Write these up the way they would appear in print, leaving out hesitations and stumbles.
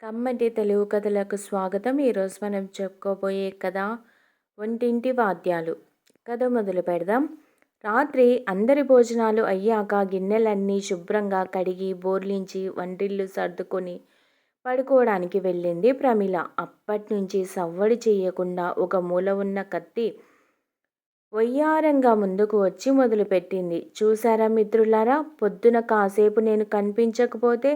కమ్మటి తెలుగు కథలకు స్వాగతం. ఈరోజు మనం చెప్పుకోబోయే కథ వంటింటి వాద్యాలు. కథ మొదలు పెడదాం. రాత్రి అందరి భోజనాలు అయ్యాక గిన్నెలన్నీ శుభ్రంగా కడిగి బోర్లించి వంటిల్లు సర్దుకొని పడుకోవడానికి వెళ్ళింది ప్రమిళ. అప్పట్నుంచి సవ్వడి చేయకుండా ఒక మూల ఉన్న కత్తి వయ్యారంగా ముందుకు వచ్చి మొదలుపెట్టింది. చూశారా మిత్రులారా, పొద్దున కాసేపు నేను కనిపించకపోతే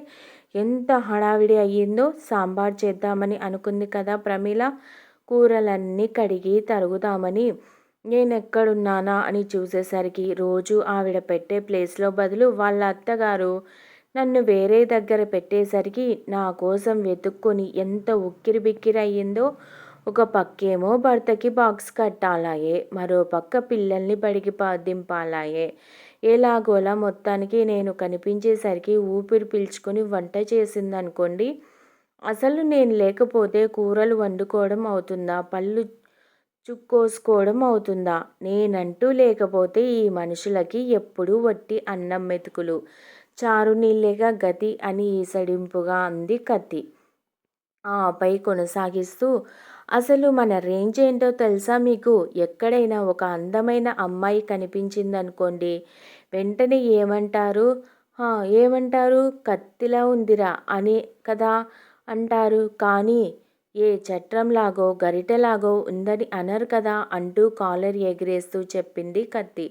ఎంత హడావిడి అయ్యిందో. సాంబార్ చేద్దామని అనుకుంది కదా ప్రమీల. కూరలన్నీ కడిగి తరుగుదామని నేనెక్కడున్నానా అని చూసేసరికి రోజు ఆవిడ పెట్టే ప్లేస్లో బదులు వాళ్ళ అత్తగారు నన్ను వేరే దగ్గర పెట్టేసరికి నా కోసం వెతుక్కొని ఎంత ఉక్కిరి బిక్కిరి అయ్యిందో. ఒక పక్కేమో భర్తకి బాక్స్ కట్టాలాయే, మరో పక్క పిల్లల్ని బడికి దింపాలాయే. ఎలాగోలా మొత్తానికి నేను కనిపించేసరికి ఊపిరి పీల్చుకొని వంట చేసిందనుకోండి. అసలు నేను లేకపోతే కూరలు వండుకోవడం అవుతుందా, పళ్ళు చుక్కోసుకోవడం అవుతుందా? నేనంటూ లేకపోతే ఈ మనుషులకి ఎప్పుడూ వట్టి అన్నం మెతుకులు, చారు నీళ్ళేగా గతి అని ఈసడింపుగా అంది కత్తి. ఆపై కొనసాగిస్తూ, అసలు మన రేంజ్ ఏంటో తెలుసా మీకు? ఎక్కడైనా ఒక అందమైన అమ్మాయి కనిపించిందనుకోండి, వెంటనే ఏమంటారు? ఏమంటారు? కత్తిలా ఉందిరా అని కదా అంటారు. కానీ ఏ చట్రంలాగో గరిటెలాగో ఉందని అనరు కదా అంటూ కాలర్ ఎగిరేస్తూ చెప్పింది కత్తి.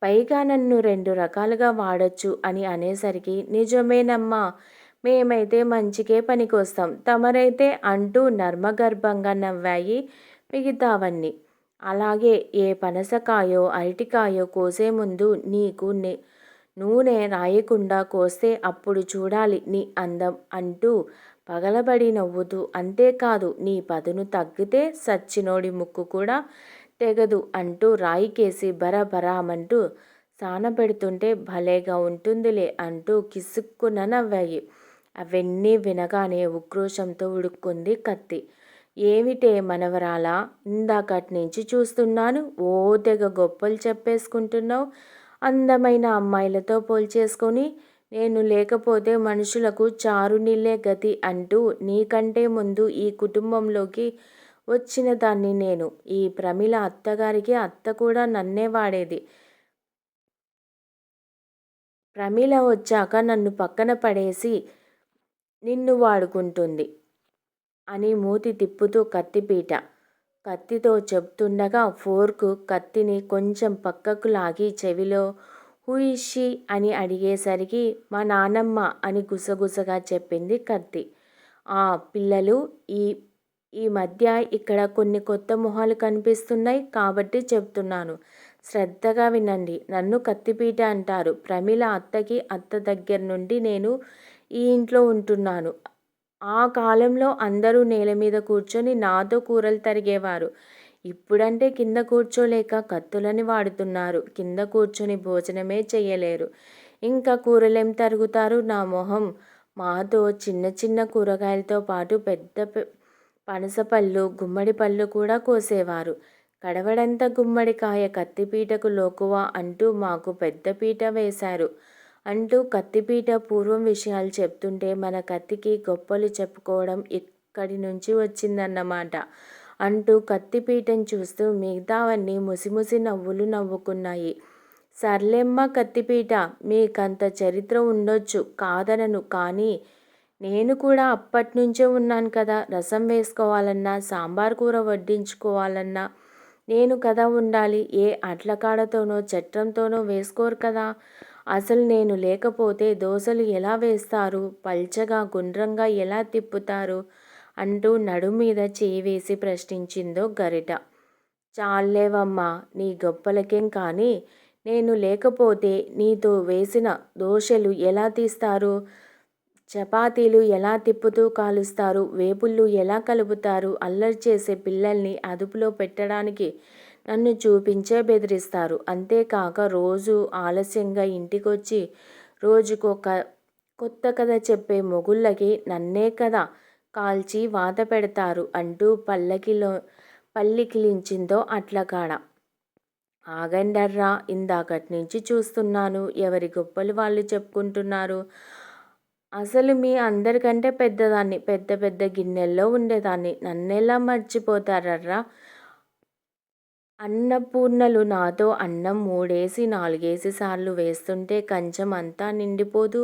పైగా నన్ను 2 రకాలుగా వాడొచ్చు అని అనేసరికి నిజమేనమ్మా, మేమైతే మంచికే పనికొస్తాం, తమరైతే అంటూ నర్మగర్భంగా నవ్వాయి మిగతావన్నీ. అలాగే ఏ పనసకాయో అరటికాయో కోసే ముందు నీకు నూనె రాయకుండా కోస్తే అప్పుడు చూడాలి నీ అందం అంటూ పగలబడి నవ్వుతూ, అంతేకాదు నీ పదును తగ్గితే సచ్చినోడి ముక్కు కూడా తెగదు అంటూ రాయికేసి బరబరామంటూ సానపెడుతుంటే భలేగా ఉంటుందిలే అంటూ కిసుక్కున నవ్వాయి. అవన్నీ వినగానే ఉక్రోషంతో ఉడుక్కుంది కత్తి. ఏమిటే మనవరాలా, ఇందాకట్నుంచి చూస్తున్నాను, ఓ తెగ గొప్పలు చెప్పేసుకుంటున్నావు అందమైన అమ్మాయిలతో పోల్చేసుకొని. నేను లేకపోతే మనుషులకు చారు నీళ్ళే గతి అంటూ నీకంటే ముందు ఈ కుటుంబంలోకి వచ్చిన దాన్ని నేను. ఈ ప్రమిళ అత్తగారికి అత్త కూడా నన్నే వాడేది. ప్రమీల వచ్చాక నన్ను పక్కన పడేసి నిన్ను వాడుకుంటుంది అని మూతి తిప్పుతూ కత్తిపీట కత్తితో చెప్తుండగా ఫోర్కు కత్తిని కొంచెం పక్కకు లాగి చెవిలో హూయిషి అని అడిగేసరికి మా నానమ్మ అని గుసగుసగా చెప్పింది కత్తి. పిల్లలు, ఈ ఈ మధ్య ఇక్కడ కొన్ని కొత్త మొహాలు కనిపిస్తున్నాయి కాబట్టి చెప్తున్నాను, శ్రద్ధగా వినండి. నన్ను కత్తిపీట అంటారు. ప్రమీల అత్తకి అత్త దగ్గర నుండి నేను ఈ ఇంట్లో ఉంటున్నాను. ఆ కాలంలో అందరూ నేల మీద కూర్చొని నాతో కూరలు తరిగేవారు. ఇప్పుడంటే కింద కూర్చోలేక కత్తులని వాడుతున్నారు. కింద కూర్చొని భోజనమే చెయ్యలేరు. ఇంకా కూరలేం తరుగుతారు నా మొహం. మాతో చిన్న చిన్న కూరగాయలతో పాటు పెద్ద పనసపళ్ళు, గుమ్మడి పళ్ళు కూడా కోసేవారు. కడవడంత గుమ్మడికాయ కత్తిపీటకు లోకువా అంటూ మాకు పెద్ద పీట వేశారు అంటూ కత్తిపీట పూర్వం విషయాలు చెప్తుంటే మన కత్తికి గొప్పలు చెప్పుకోవడం ఇక్కడి నుంచి వచ్చిందన్నమాట అంటూ కత్తిపీటను చూస్తూ మిగతావన్నీ ముసిముసి నవ్వులు నవ్వుకున్నాయి. సర్లేమ్మ కత్తిపీట, మీకంత చరిత్ర ఉండొచ్చు, కాదనను. కానీ నేను కూడా అప్పట్నుంచే ఉన్నాను కదా. రసం వేసుకోవాలన్నా, సాంబార్ కూర వడ్డించుకోవాలన్నా నేను కదా ఉండాలి. ఏ అట్లకాడతోనో చట్రంతోనో వేసుకోరు కదా. అసలు నేను లేకపోతే దోశలు ఎలా వేస్తారు, పల్చగా గుండ్రంగా ఎలా తిప్పుతారు అంటూ నడుం మీద చేయి వేసి ప్రశ్నించిందో గరిట. చాల్లేవమ్మా నీ గొప్పలకేం. కానీ నేను లేకపోతే నీతో వేసిన దోశలు ఎలా తీస్తారు, చపాతీలు ఎలా తిప్పుతూ కాలుస్తారు, వేపుళ్ళు ఎలా కలుపుతారు, అల్లరి చేసే పిల్లల్ని అదుపులో పెట్టడానికి నన్ను చూపించే బెదిరిస్తారు. అంతేకాక రోజు ఆలస్యంగా ఇంటికొచ్చి రోజుకొక కొత్త కథ చెప్పే మొగుళ్ళకి నన్నే కదా కాల్చి వాత పెడతారు అంటూ పల్లికిలించిందో అట్లకాడ. ఆగండర్రా, ఇందాకట్నుంచి చూస్తున్నాను, ఎవరి గొప్పలు వాళ్ళు చెప్పుకుంటున్నారు. అసలు మీ అందరికంటే పెద్దదాన్ని. పెద్ద పెద్ద గిన్నెల్లో ఉండేదాన్ని. నన్నెలా మర్చిపోతారర్రా? అన్నపూర్ణలు నాతో అన్నం 3 సార్లు వేస్తుంటే కంచం అంతా నిండిపోదు.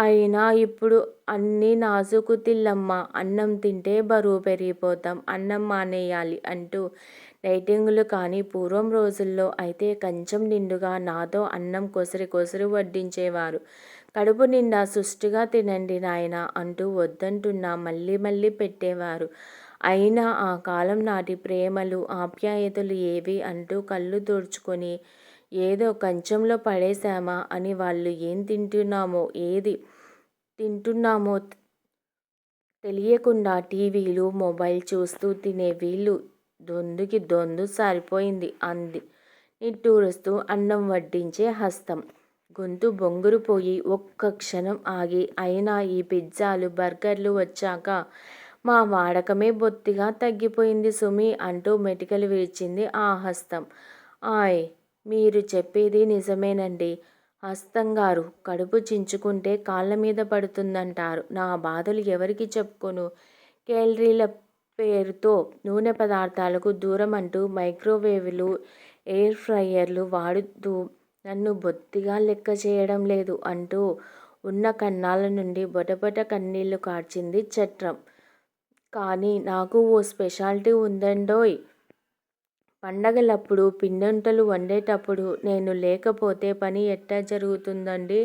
అయినా ఇప్పుడు అన్నీ నాజూకు తిల్లమ్మ. అన్నం తింటే బరువు పెరిగిపోతాం. అన్నం మానేయాలి అంటూ డైటింగులు కానీ పూర్వం రోజుల్లో అయితే కంచం నిండుగా నాతో అన్నం కొసరి కొసరి వడ్డించేవారు. కడుపు నిండా సుష్టిగా తినండి నాయనా అంటూ వద్దంటున్నా మళ్ళీ మళ్ళీ పెట్టేవారు. అయినా ఆ కాలం నాటి ప్రేమలు, ఆప్యాయతలు ఏవి అంటూ కళ్ళు తుడుచుకొని ఏదో కంచంలో పడేశామా అని వాళ్ళు ఏం తింటున్నామో, ఏది తింటున్నామో తెలియకుండా టీవీలు, మొబైల్ చూస్తూ తినే వీళ్ళు దొందుకి దొందు సరిపోయింది అంది నిట్టూరుస్తూ అన్నం వడ్డించే హస్తం. గొంతు బొంగురుపోయి ఒక్క క్షణం ఆగి, అయినా ఈ పిజ్జాలు, బర్గర్లు వచ్చాక మా వాడకమే బొత్తిగా తగ్గిపోయింది సుమీ అంటూ మెటికలు విరిచింది ఆ హస్తం. ఆయ్ మీరు చెప్పేది నిజమేనండి హస్తంగారు. కడుపు చించుకుంటే కాళ్ళ మీద పడుతుందంటారు. నా బాధలు ఎవరికి చెప్పుకోను. కేలరీల పేరుతో నూనె పదార్థాలకు దూరం అంటూ మైక్రోవేవ్లు, ఎయిర్ ఫ్రయర్లు వాడుతూ నన్ను బొత్తిగా లెక్క చేయడం లేదు అంటూ ఉన్న కన్నాల నుండి బొటబొట కన్నీళ్లు కార్చింది చట్రం. కానీ నాకు ఓ స్పెషాలిటీ ఉందండోయ్. పండగలప్పుడు పిండొంటలు వండేటప్పుడు నేను లేకపోతే పని ఎట్టా జరుగుతుందండి?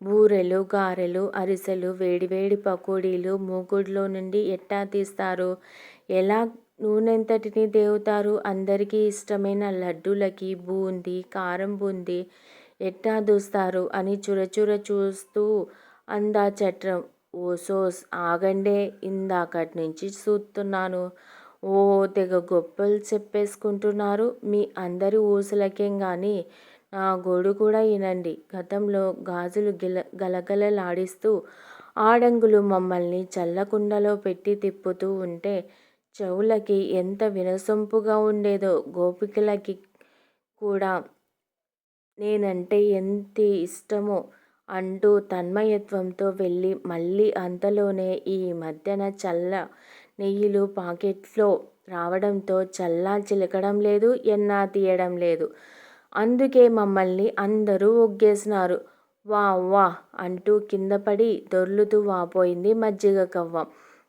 బూరెలు, గారెలు, అరిసెలు, వేడివేడి పకోడీలు మూకుడులో నుండి ఎట్టా తీస్తారు? ఎలా నూనెంతటిని దేవుతారు? అందరికీ ఇష్టమైన లడ్డూలకి బూందీ, కారం బూందీ ఎట్టా దూస్తారు అని చురచుర చూస్తూ అందా చట్రం. ఓసోస్ ఆగండే ఇందాకట్నుంచి సూస్తున్నాను. ఓ తెగ గొప్పలు చెప్పేసుకుంటున్నారు. మీ అందరి ఊసులకేం గాని నా గోడు కూడా ఇనండి. గతంలో గాజులు గలగలలాడిస్తూ ఆడంగులు మమ్మల్ని చల్లకుండలో పెట్టి తిప్పుతూ ఉంటే చెవులకి ఎంత వినసొంపుగా ఉండేదో. గోపికలకి కూడా నేనంటే ఎంతి ఇష్టమో అంటూ తన్మయత్వంతో వెళ్ళి మళ్ళీ అంతలోనే ఈ మధ్యన చల్ల నెయ్యిలు పాకెట్లో రావడంతో చల్లా చిలకడం లేదు, ఎన్నా తీయడం లేదు. అందుకే మమ్మల్ని అందరూ ఒగ్గేసినారు. వా వా అంటూ కిందపడి దొర్లుతూ వాపోయింది మజ్జిగ కవ్వం.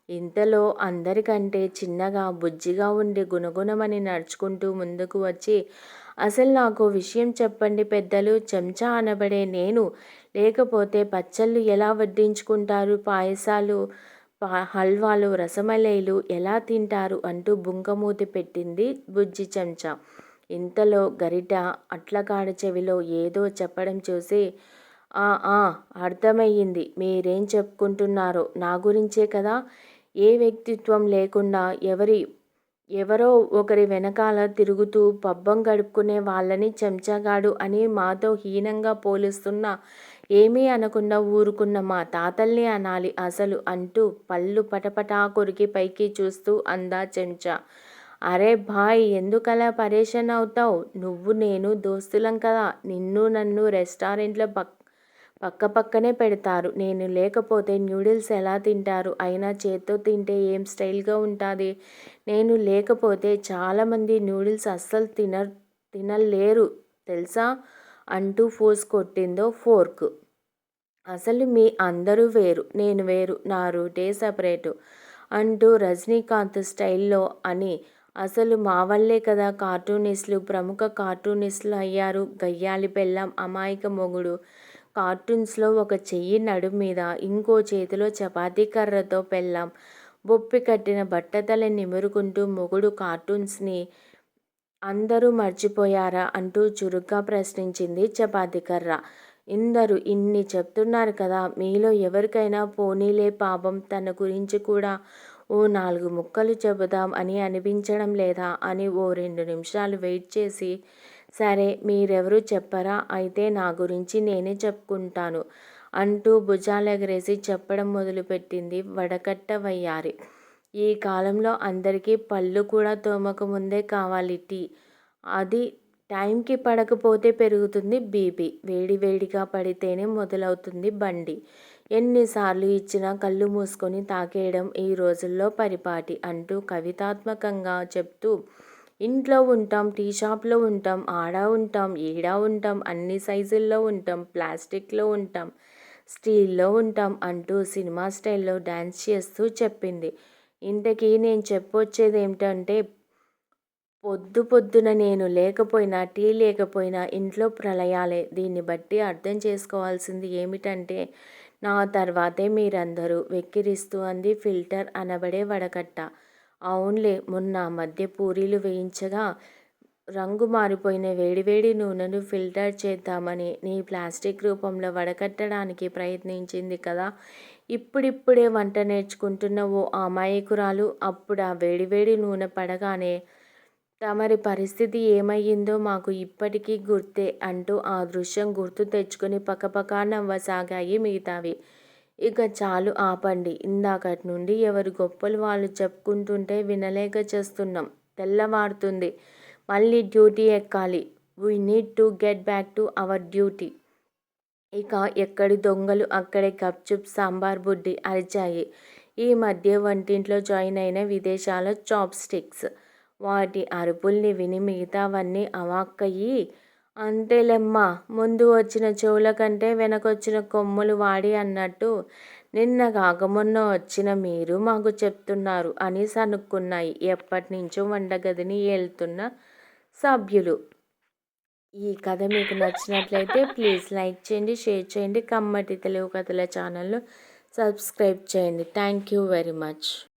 ఇంతలో అందరికంటే చిన్నగా బుజ్జిగా ఉండి గుణగుణమని నడుచుకుంటూ ముందుకు వచ్చి, అసలు నాకో విషయం చెప్పండి పెద్దలు. చెంచా అనబడే నేను లేకపోతే పచ్చళ్ళు ఎలా వడ్డించుకుంటారు? పాయసాలు, హల్వాలు, రసమలైలు ఎలా తింటారు? అంటూ బుంకమూతి పెట్టింది బుజ్జి చెంచా. ఇంతలో గరిట అట్లకాడ చెవిలో ఏదో చెప్పడం చూసి, ఆ ఆ అర్థమయ్యింది మీరేం చెప్పుకుంటున్నారో. నా గురించే కదా. ఏ వ్యక్తిత్వం లేకుండా ఎవరో ఒకరి వెనకాల తిరుగుతూ పబ్బం గడుపుకునే వాళ్ళని చెంచాగాడు అని మాతో హీనంగా పోలుస్తున్నా ఏమీ అనకుండా ఊరుకున్న మా తాతల్ని అనాలి అసలు అంటూ పళ్ళు పటపటా కొరికి పైకి చూస్తూ అందా చెంచా. అరే భాయ్ ఎందుకలా పరేషాన్ అవుతావ్? నువ్వు నేను దోస్తులం కదా. నిన్ను నన్ను రెస్టారెంట్లో పక్కపక్కనే పెడతారు. నేను లేకపోతే న్యూడిల్స్ ఎలా తింటారు? అయినా చేత్తో తింటే ఏం స్టైల్గా ఉంటాది. నేను లేకపోతే చాలామంది న్యూడిల్స్ అస్సలు తినలేరు తెలుసా అంటూ ఫోర్స్ కొట్టిందో ఫోర్క్. అసలు మీ అందరూ వేరు, నేను వేరు, నా రూటే సపరేటు అంటూ రజనీకాంత్ స్టైల్లో అని. అసలు మా వల్లే కదా కార్టూనిస్టులు ప్రముఖ కార్టూనిస్టులు అయ్యారు. గయ్యాళి పెళ్ళాం, అమాయక మొగుడు. కార్టూన్స్లో ఒక చెయ్యి నడుం మీద, ఇంకో చేతిలో చపాతీ కర్రతో పెళ్ళాం బొప్పి కట్టిన బట్టతల నిమురుకుంటూ మొగుడు. కార్టూన్స్ని అందరూ మర్చిపోయారా అంటూ చురుగ్గా ప్రశ్నించింది చపాతీ కర్ర. ఇందరూ ఇన్ని చెప్తున్నారు కదా, మీలో ఎవరికైనా పోనీలే పాపం తన గురించి కూడా ఓ 4 ముక్కలు చెబుదాం అని అనిపించడం లేదా అని ఓ 2 నిమిషాలు వెయిట్ చేసి, సరే మీరెవరూ చెప్పరా? అయితే నా గురించి నేనే చెప్పుకుంటాను అంటూ భుజాలెగరేసి చెప్పడం మొదలుపెట్టింది వడకట్ట వయ్యారి. ఈ కాలంలో అందరికీ పళ్ళు కూడా తోమకముందే కావాలి టీ. అది టైంకి పడకపోతే పెరుగుతుంది బీపీ. వేడివేడిగా పడితేనే మొదలవుతుంది బండి. ఎన్నిసార్లు ఇచ్చినా కళ్ళు మూసుకొని తాకేయడం ఈ రోజుల్లో పరిపాటి అంటూ కవితాత్మకంగా చెప్తూ ఇంట్లో ఉంటాం, టీ షాప్లో ఉంటాం, ఆడ ఉంటాం, ఈడ ఉంటాం, అన్ని సైజుల్లో ఉంటాం, ప్లాస్టిక్లో ఉంటాం, స్టీల్లో ఉంటాం అంటూ సినిమా స్టైల్లో డ్యాన్స్ చేస్తూ చెప్పింది. ఇంతకీ నేను చెప్పొచ్చేది ఏమిటంటే పొద్దు పొద్దున నేను లేకపోయినా, టీ లేకపోయినా ఇంట్లో ప్రళయాలే. దీన్ని బట్టి అర్థం చేసుకోవాల్సింది ఏమిటంటే నా తర్వాతే మీరందరూ వెక్కిరిస్తూ అంది ఫిల్టర్ అనబడే వడకట్ట. అవునులే, మొన్న మధ్య పూరీలు వేయించగా రంగు మారిపోయిన వేడివేడి నూనెను ఫిల్టర్ చేద్దామని నీ ప్లాస్టిక్ రూపంలో వడకట్టడానికి ప్రయత్నించింది కదా. ఇప్పుడిప్పుడే వంట నేర్చుకుంటున్న ఓ అమాయకురాలు అప్పుడు ఆ వేడివేడి నూనె పడగానే తమరి పరిస్థితి ఏమయ్యిందో మాకు ఇప్పటికీ గుర్తే అంటూ ఆ దృశ్యం గుర్తు తెచ్చుకుని పకపకా నవ్వసాగాయి మిగతావి. ఇక చాలు ఆపండి. ఇందాకటి నుండి ఎవరి గొప్పలు వాళ్ళు చెప్పుకుంటుంటే వినలేక చేస్తున్నాం. తెల్లవారుతుంది. మళ్ళీ డ్యూటీ ఎక్కాలి. We need to get back to our duty. ఇక ఎక్కడి దొంగలు అక్కడే గప్చుప్ సాంబార్ బుడ్డి అరిచాయి ఈ మధ్య వంటింట్లో జాయిన్ అయిన విదేశాల చాప్ స్టిక్స్. వాటి అరుపుల్ని విని మిగతావన్నీ అవాక్కయి అంతేలెమ్మా, ముందు వచ్చిన చెవుల కంటే వెనకొచ్చిన కొమ్ములు వాడి అన్నట్టు నిన్న కాక మొన్న వచ్చిన మీరు మాకు చెప్తున్నారు అని సనుక్కున్నాయి ఎప్పటినుంచో వంటగదిని ఏలుతున్న సభ్యులు. ఈ కథ మీకు నచ్చినట్లయితే ప్లీజ్ లైక్ చేయండి, షేర్ చేయండి, కమ్మటి తెలుగు కథల ఛానల్ను సబ్స్క్రైబ్ చేయండి. Thank you very much.